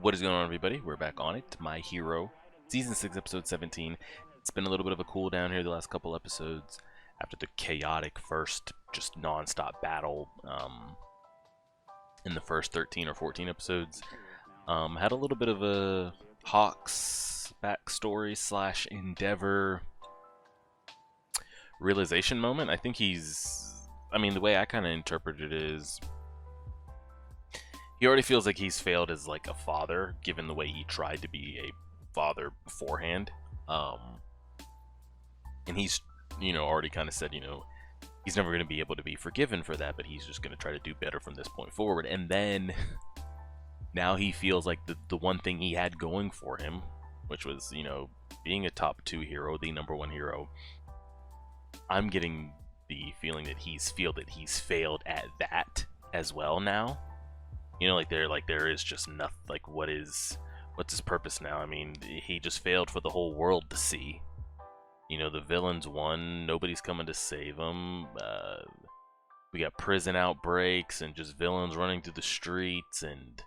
What is going on, everybody? We're back on it. My Hero, Season 6, Episode 17. It's been a little bit of a cool down here the last couple episodes after the chaotic first, just non-stop battle in the first 13 or 14 episodes. Had a little bit of a Hawks backstory slash Endeavor realization moment. I think the way I kind of interpreted it is he already feels like he's failed as like a father, given the way he tried to be a father beforehand. And he's, already kind of said, he's never going to be able to be forgiven for that, but he's just going to try to do better from this point forward. And then now he feels like the one thing he had going for him, which was, being a top 2 hero, the #1 hero. I'm getting the feeling that he's failed at that as well now. There is just nothing. Like, what's his purpose now? I mean, he just failed for the whole world to see. The villains won. Nobody's coming to save him. We got prison outbreaks and just villains running through the streets, and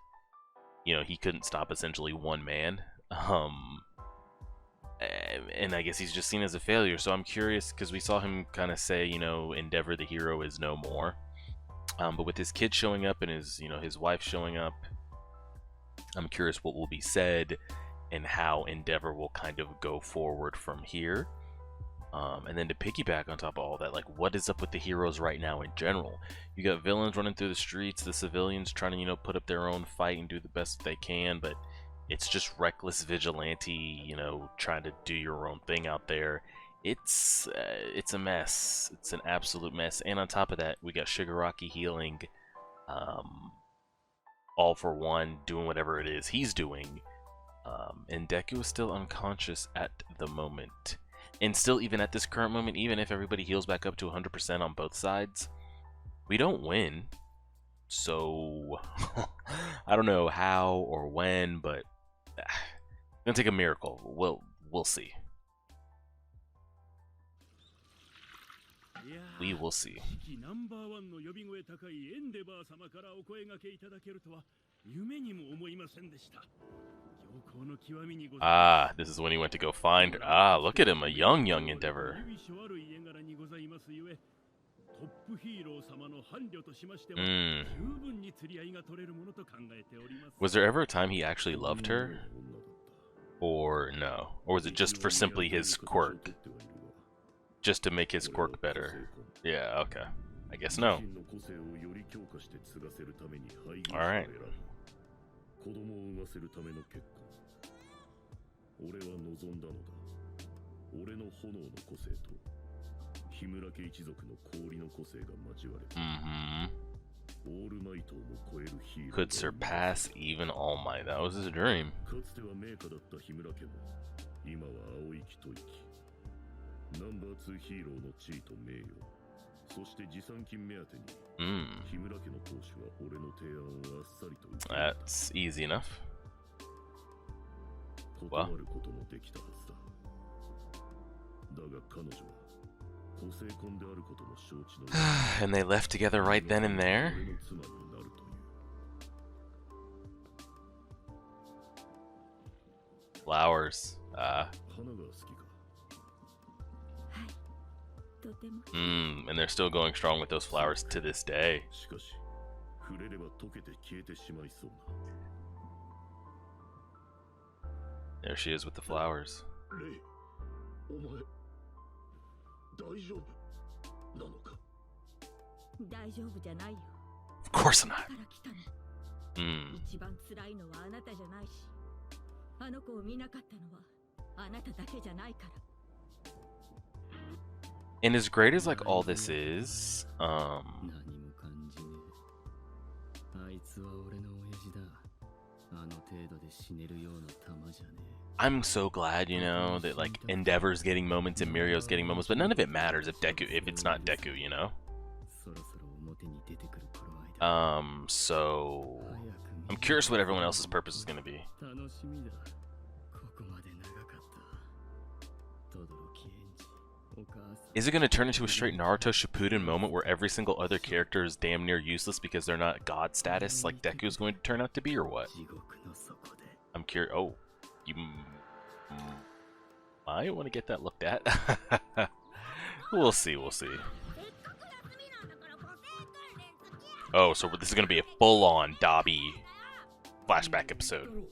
he couldn't stop essentially one man. And I guess he's just seen as a failure. So I'm curious, because we saw him kind of say, Endeavor the hero is no more. But with his kid showing up and his wife showing up, I'm curious what will be said and how Endeavor will kind of go forward from here. And then to piggyback on top of all that, like, what is up with the heroes right now in general? You got villains running through the streets, the civilians trying to, put up their own fight and do the best they can, but it's just reckless vigilante, trying to do your own thing out there. It's a mess. It's an absolute mess. And on top of that, we got Shigaraki healing, all for one, doing whatever it is he's doing. And Deku is still unconscious at the moment. And still, even at this current moment, even if everybody heals back up to 100% on both sides, we don't win. So, I don't know how or when, but it's gonna take a miracle. We'll see. We will see. Ah, this is when he went to go find her. Ah, look at him, a young Endeavor. Was there ever a time he actually loved her? Or no? Or was it just for simply his quirk? Just to make his quirk better? Yeah, okay. I guess no. Alright. Could surpass even All Might. That was his dream. That's easy enough. Well. And they left together right then and there. Flowers. And they're still going strong with those flowers to this day. There she is with the flowers. Of course not. And as great as like all this is, I'm so glad, that like Endeavor's getting moments and Mirio's getting moments, but none of it matters if it's not Deku, So I'm curious what everyone else's purpose is gonna be. Is it going to turn into a straight Naruto Shippuden moment where every single other character is damn near useless because they're not god status like Deku's going to turn out to be, or what? I'm curious. Oh, you might want to get that looked at. We'll see, we'll see. Oh, so this is going to be a full-on Dobby flashback episode.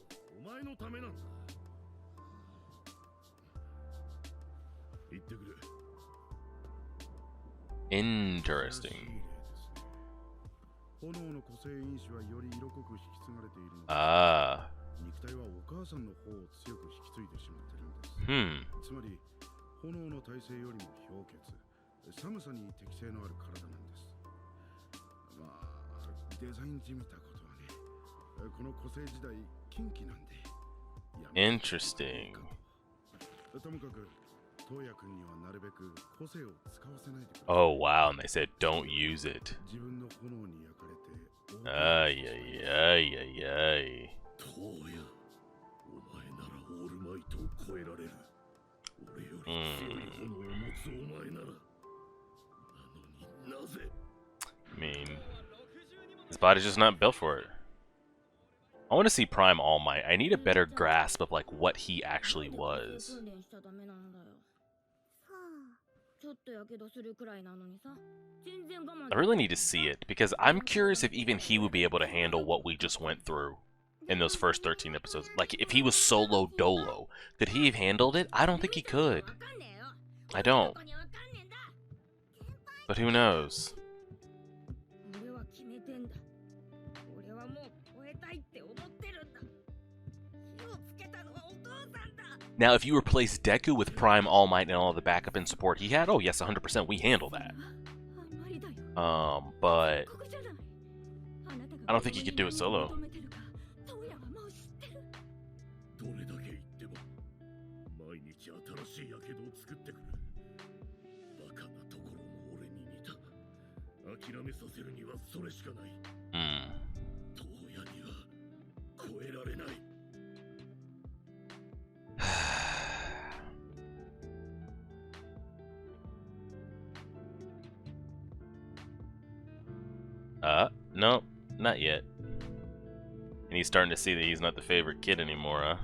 Interesting. Ah. Interesting. Oh wow, and they said don't use it. Ay ay ay ay ay. I mean, his body's just not built for it. I want to see Prime All Might. I need a better grasp of like what he actually was. I really need to see it because I'm curious if even he would be able to handle what we just went through in those first 13 episodes. Like if he was solo dolo, could he have handled it? I don't think he could. I don't. But who knows? Now, if you replace Deku with Prime All Might and all the backup and support he had, oh yes, 100%, we handle that. But I don't think he could do it solo. No, not yet. And he's starting to see that he's not the favorite kid anymore, huh?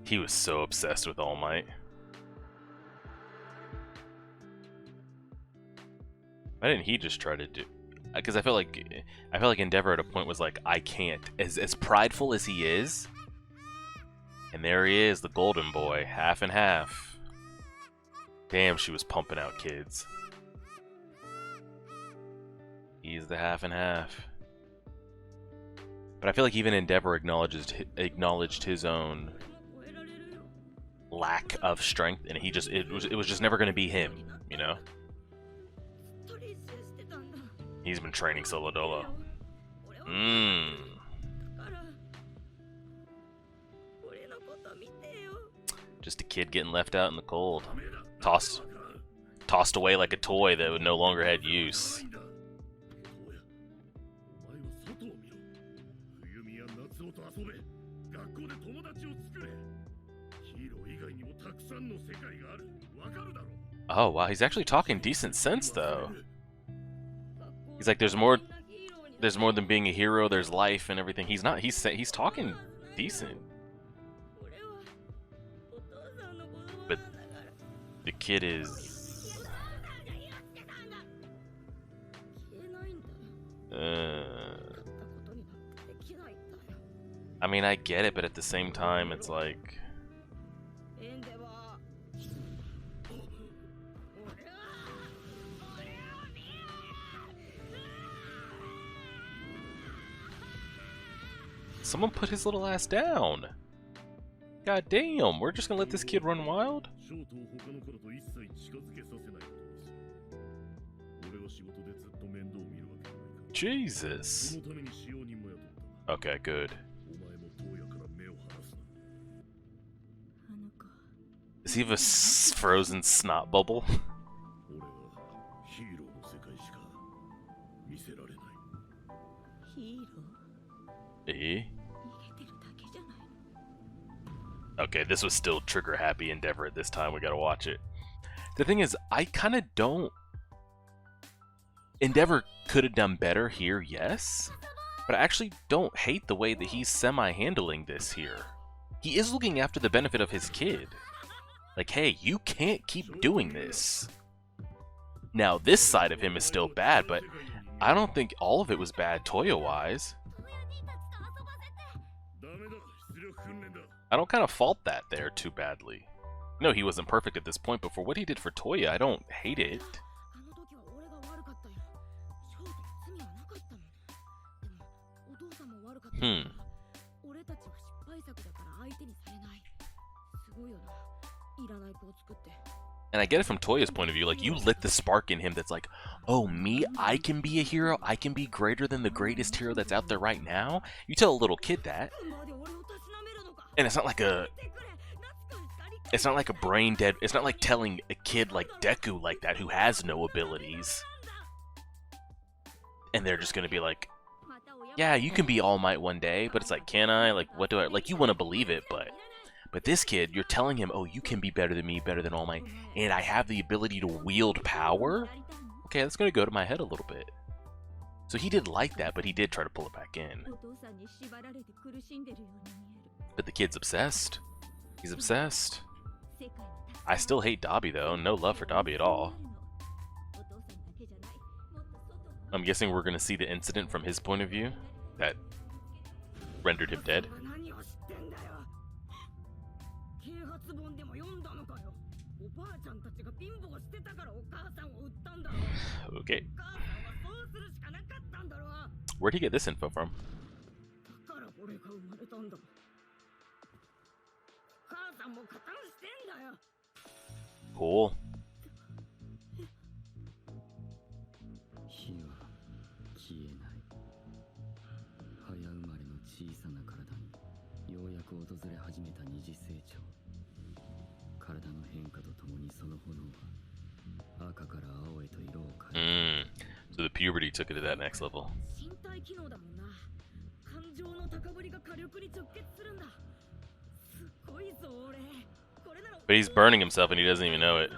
He was so obsessed with All Might. Why didn't he just try to do? Because I feel like Endeavor at a point was like, I can't. As prideful as he is, and there he is, the golden boy, half and half. Damn, she was pumping out kids. He's the half and half. But I feel like even Endeavor acknowledged his own lack of strength, and it was just never going to be him, you know. He's been training solo dolo. Just a kid getting left out in the cold. Tossed away like a toy that would no longer had use. Oh wow, he's actually talking decent sense though. He's like, there's more than being a hero. There's life and everything. He's talking decent. But the kid is. I mean, I get it, but at the same time, it's like. Someone put his little ass down. God damn, we're just gonna let this kid run wild? Jesus. Okay, good. Does he have a frozen snot bubble? Eh? Okay, this was still trigger happy Endeavor at this time. We gotta watch it. The thing is, I kind of don't. Endeavor could have done better here, yes. But I actually don't hate the way that he's semi-handling this here. He is looking after the benefit of his kid. Like, hey, you can't keep doing this. Now, this side of him is still bad, but I don't think all of it was bad Toya-wise. I don't kind of fault that there too badly. No, he wasn't perfect at this point, but for what he did for Toya, I don't hate it. And I get it from Toya's point of view, like, you lit the spark in him that's like, oh, me, I can be a hero, I can be greater than the greatest hero that's out there right now? You tell a little kid that. And it's not like a brain dead, it's not like telling a kid like Deku like that who has no abilities. And they're just gonna be like, yeah, you can be All Might one day, but it's like, can I? Like, what do I, like, you want to believe it, but this kid, you're telling him, oh, you can be better than me, better than All Might, and I have the ability to wield power? Okay, that's gonna go to my head a little bit. So he did like that, but he did try to pull it back in. But the kid's obsessed. He's obsessed. I still hate Dabi, though. No love for Dabi at all. I'm guessing we're going to see the incident from his point of view that rendered him dead. Okay. Where'd he get this info from? Cool. So the puberty took it to that next level. But he's burning himself and he doesn't even know it.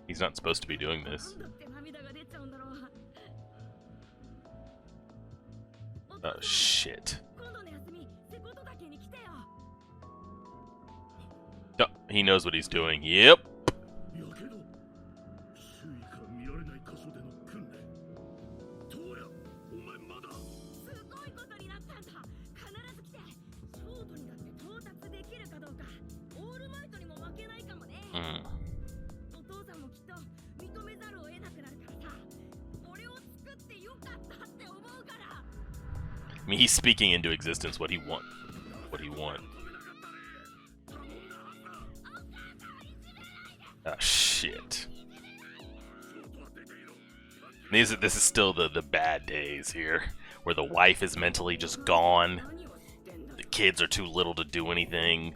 He's not supposed to be doing this. Oh, shit. Oh, he knows what he's doing. Yep. I mean, he's speaking into existence what he want. Oh, shit. This is still the bad days here, where the wife is mentally just gone. The kids are too little to do anything.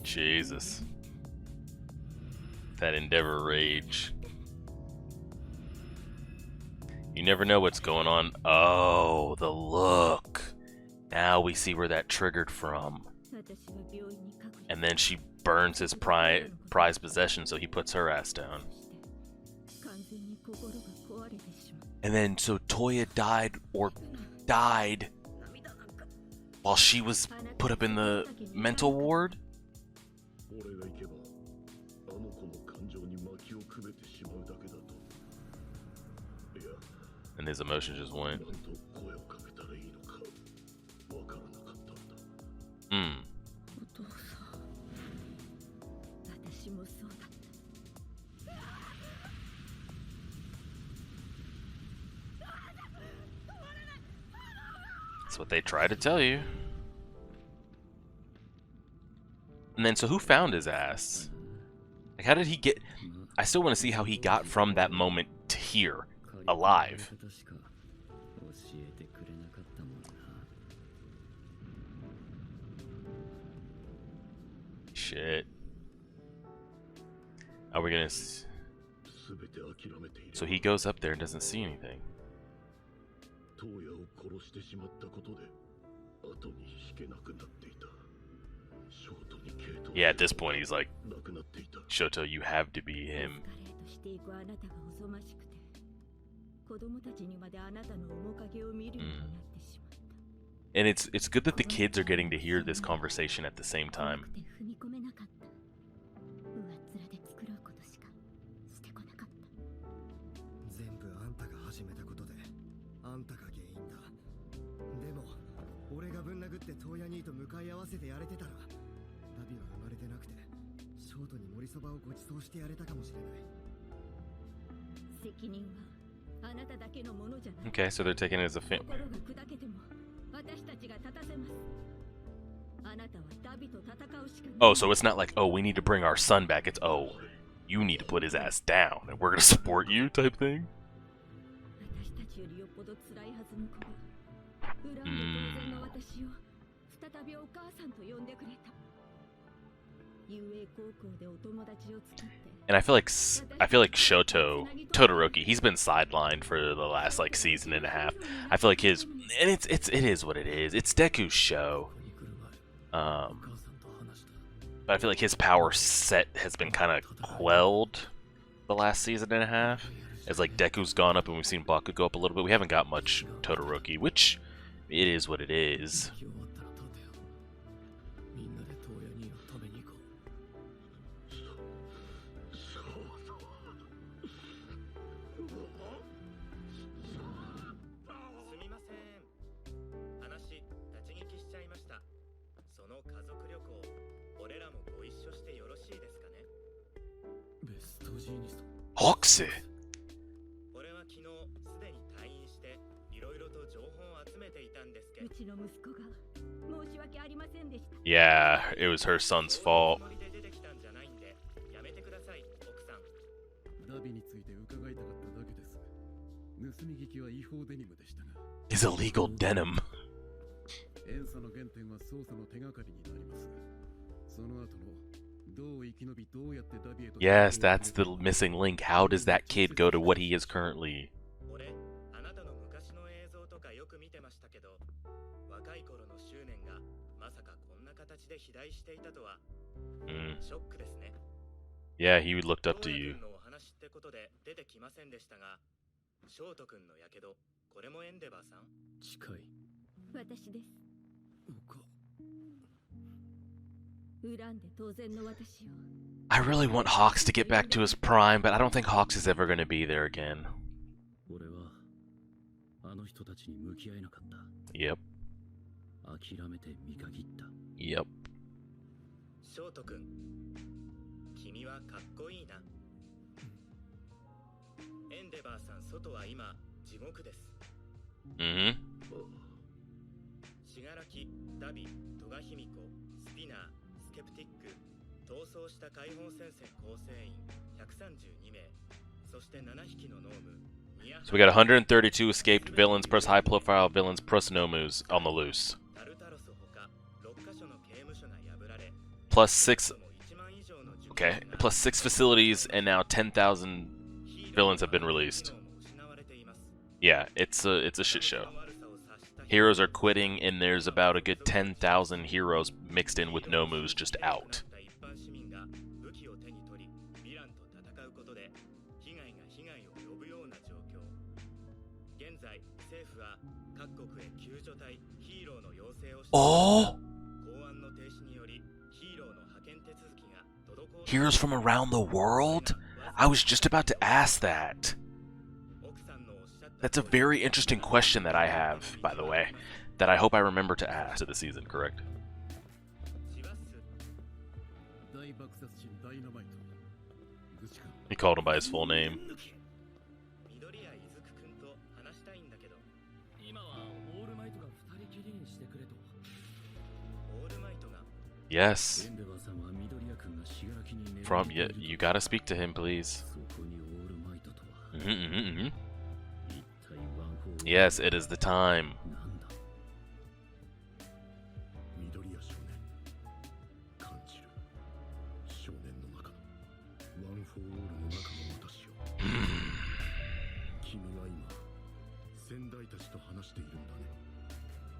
Jesus. That Endeavor rage. You never know what's going on. Oh, the look. Now we see where that triggered from. And then she burns his prized possession, so he puts her ass down. And then, so Toya died while she was put up in the mental ward? And his emotions just went. That's what they try to tell you. And then, so who found his ass? Like, how did he get... I still want to see how he got from that moment to here, alive. Shit. Are we gonna... So he goes up there and doesn't see anything. Yeah, at this point he's like, Shoto, you have to be him. And it's good that the kids are getting to hear this conversation at the same time. Okay, so they're taking it as a family. Oh, so it's not like, oh, we need to bring our son back. It's, oh, you need to put his ass down, and we're gonna support you type thing. And I feel like Shoto Todoroki, he's been sidelined for the last like season and a half. I feel like his, and it is what it is. It's Deku's show. But I feel like his power set has been kind of quelled the last season and a half. As like Deku's gone up and we've seen Baku go up a little bit. We haven't got much Todoroki, which it is what it is. Hoxie. Yeah, it was her son's fault. His illegal denim. Yes, that's the missing link. How does that kid go to what he is currently? Yeah, he looked up to you. I really want Hawks to get back to his prime, but I don't think Hawks is ever going to be there again. Yep. Yep. Mm-hmm. So we got 132 escaped villains plus high-profile villains plus Nomus on the loose. Plus 6... Okay, plus 6 facilities, and now 10,000 villains have been released. Yeah, it's a shit show. Heroes are quitting, and there's about a good 10,000 heroes mixed in with Nomus just out. Oh! Heroes from around the world? I was just about to ask that. That's a very interesting question that I have, by the way, that I hope I remember to ask to the season, correct? He called him by his full name. Yes. You gotta speak to him, please. Yes, it is the time.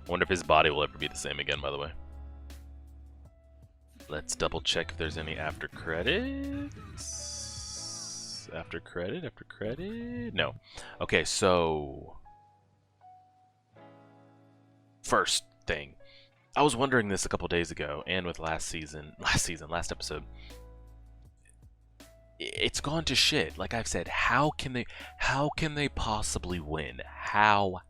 Wonder if his body will ever be the same again, by the way. Let's double check if there's any after credits. After credit? No. Okay, so first thing. I was wondering this a couple days ago, and with last episode. It's gone to shit. Like I've said, how can they possibly win? How?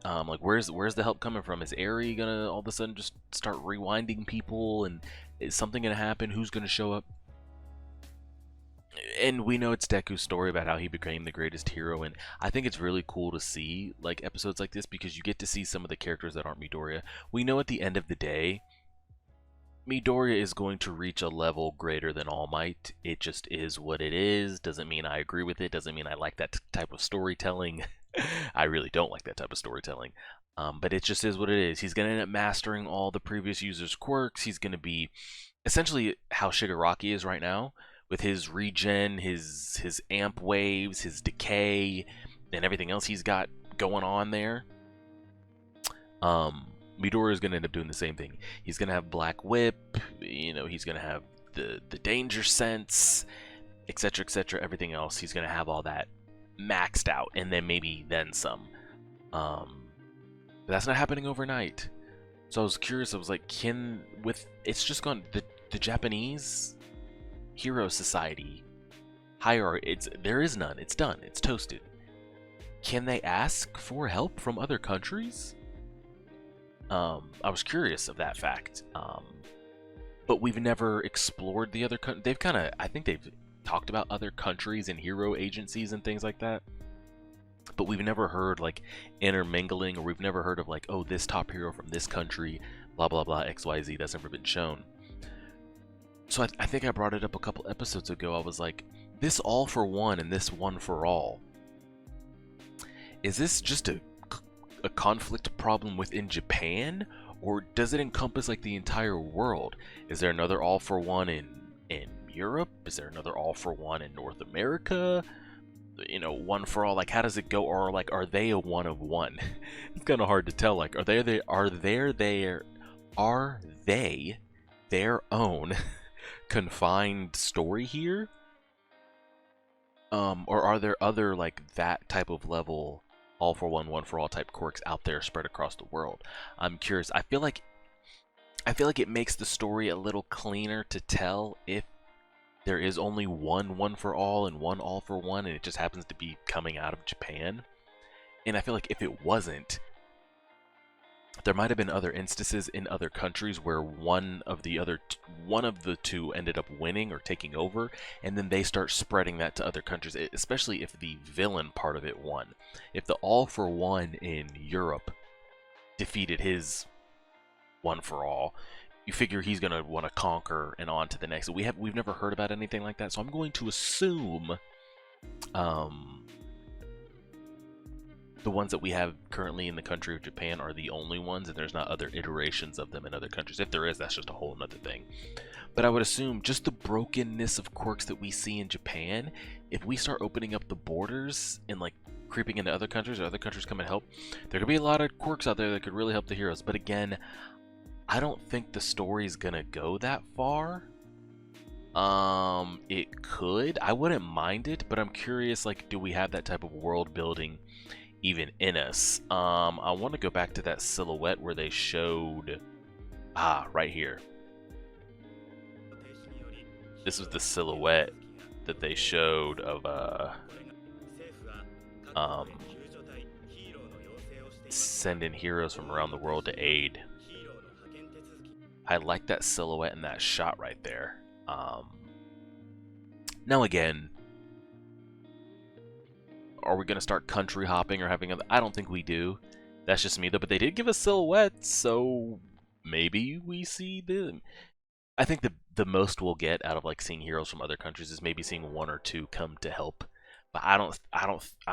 Like where's the help coming from? Is Eri gonna all of a sudden just start rewinding people, and is something gonna happen? Who's gonna show up? And we know it's Deku's story about how he became the greatest hero, and I think it's really cool to see like episodes like this because you get to see some of the characters that aren't Midoriya. We know at the end of the day, Midoriya is going to reach a level greater than All Might. It just is what it is. Doesn't mean I agree with it. Doesn't mean I like that type of storytelling. I really don't like that type of storytelling. But it just is what it is. He's going to end up mastering all the previous users' quirks. He's going to be essentially how Shigaraki is right now, with his regen, his amp waves, his decay, and everything else he's got going on there. Midoriya is going to end up doing the same thing. He's going to have Black Whip, you know, he's going to have the danger sense, etc., etc., everything else. He's going to have all that maxed out, and then maybe then some. But that's not happening overnight. So I was curious. I was like, it's just gone, the Japanese hero society hierarchy, there is none. It's done. It's toasted. Can they ask for help from other countries? I was curious of that fact. But we've never explored the other countries. They've kind of, I think they've talked about other countries and hero agencies and things like that. But we've never heard like intermingling, or we've never heard of like, oh, this top hero from this country, blah blah blah, XYZ. That's never been shown. So I think I brought it up a couple episodes ago. I was like, this all for one and this one for all. Is this just a conflict problem within Japan, or does it encompass like the entire world? Is there another all for one in Europe? Is there another all for one in North America? You know, one for all. Like, how does it go? Or like, are they a one of one? It's kind of hard to tell. Like, are they their own confined story here? Or are there other like that type of level, all for one, one for all type quirks out there spread across the world? I'm curious. I feel like it makes the story a little cleaner to tell if there is only one for all and one all for one, and it just happens to be coming out of Japan. And I feel like if it wasn't, there might have been other instances in other countries where one of the two ended up winning or taking over, and then they start spreading that to other countries, especially if the villain part of it won. If the all for one in Europe defeated his one for all, you figure he's gonna want to conquer and on to the next. We've never heard about anything like that, so I'm going to assume the ones that we have currently in the country of Japan are the only ones, and there's not other iterations of them in other countries. If there is, that's just a whole nother thing. But I would assume just the brokenness of quirks that we see in Japan, if we start opening up the borders and like creeping into other countries, or other countries come and help, there could be a lot of quirks out there that could really help the heroes. But again, I don't think the story's gonna go that far. It could. I wouldn't mind it, but I'm curious, like, do we have that type of world building even in us? I want to go back to that silhouette where they showed, right here. This was the silhouette that they showed of sending heroes from around the world to aid. I like that silhouette and that shot right there. Now again, are we gonna start country hopping or having other? I don't think we do. That's just me though. But they did give us silhouettes, so maybe we see them. I think the most we'll get out of like seeing heroes from other countries is maybe seeing one or two come to help. But I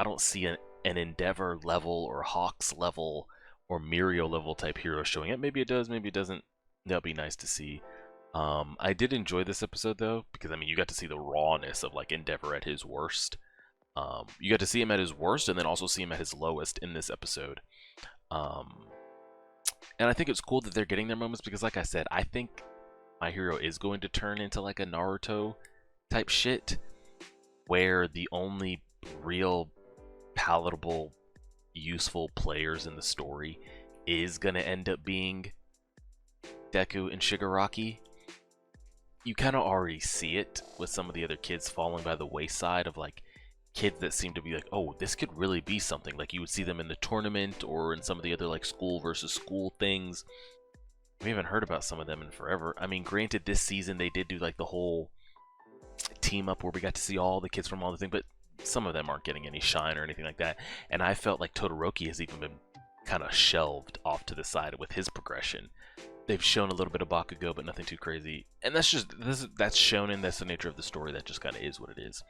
don't see an Endeavor level or Hawks level or Mirio level type hero showing up. Maybe it does, maybe it doesn't. That'll be nice to see. I did enjoy this episode though, because I mean you got to see the rawness of like Endeavor at his worst. You got to see him at his worst and then also see him at his lowest in this episode. Um, and I think it's cool that they're getting their moments because, like I said, I think My Hero is going to turn into like a Naruto type shit, where the only real palatable, useful players in the story is going to end up being Deku and Shigaraki. You kind of already see it with some of the other kids falling by the wayside of like kids that seem to be like, oh, this could really be something. Like you would see them in the tournament or in some of the other like school versus school things. We haven't heard about some of them in forever. I mean, granted, this season they did do like the whole team up where we got to see all the kids from all the things, but some of them aren't getting any shine or anything like that. And I felt like Todoroki has even been kind of shelved off to the side with his progression. They've shown a little bit of Bakugo, but nothing too crazy. And that's just that's shonen. That's the nature of the story. That just kind of is what it is.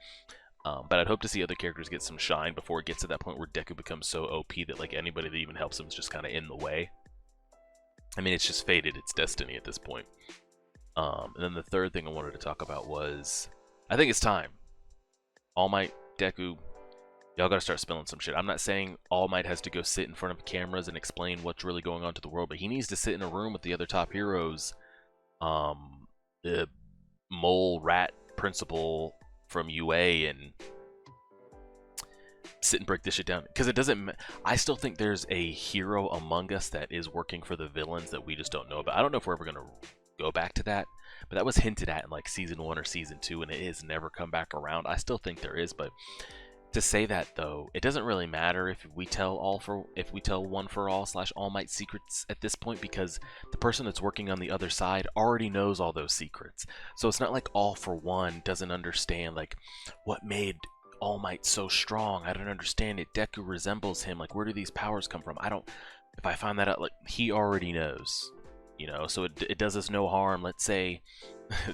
But I'd hope to see other characters get some shine before it gets to that point where Deku becomes so OP that like anybody that even helps him is just kind of in the way. I mean, it's just fated. It's destiny at this point. And then the third thing I wanted to talk about was, I think it's time. All Might, Deku, y'all gotta start spilling some shit. I'm not saying All Might has to go sit in front of cameras and explain what's really going on to the world, but he needs to sit in a room with the other top heroes. The mole rat principal from UA and sit and break this shit down. Because it doesn't... I still think there's a hero among us that is working for the villains that we just don't know about. I don't know if we're ever gonna go back to that, but that was hinted at in like season 1 or season 2, and it has never come back around. I still think there is, but to say that though, it doesn't really matter if we tell One for All / All Might secrets at this point, because the person that's working on the other side already knows all those secrets. So it's not like All for One doesn't understand like what made All Might so strong. I don't understand it. Deku resembles him. Like, where do these powers come from? I don't... If I find that out, like, he already knows. You know, so it does us no harm. Let's say,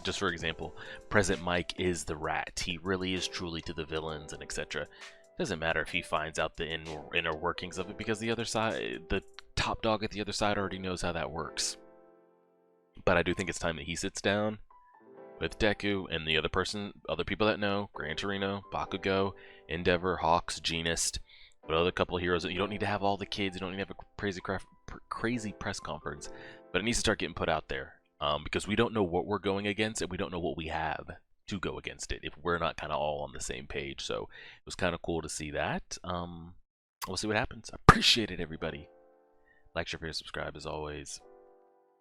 just for example, President Mike is the rat. He really is truly to the villains and etc. Doesn't matter if he finds out the inner workings of it, because the other side, the top dog at the other side already knows how that works. But I do think it's time that he sits down with Deku and the other people that know, Gran Torino, Bakugo, Endeavor, Hawks, Genist, but other couple of heroes. You don't need to have all the kids. You don't need to have a crazy press conference, but it needs to start getting put out there, because we don't know what we're going against, and we don't know what we have to go against it if we're not kind of all on the same page. So it was kind of cool to see that. We'll see what happens. I appreciate it, everybody. Like, share, subscribe as always.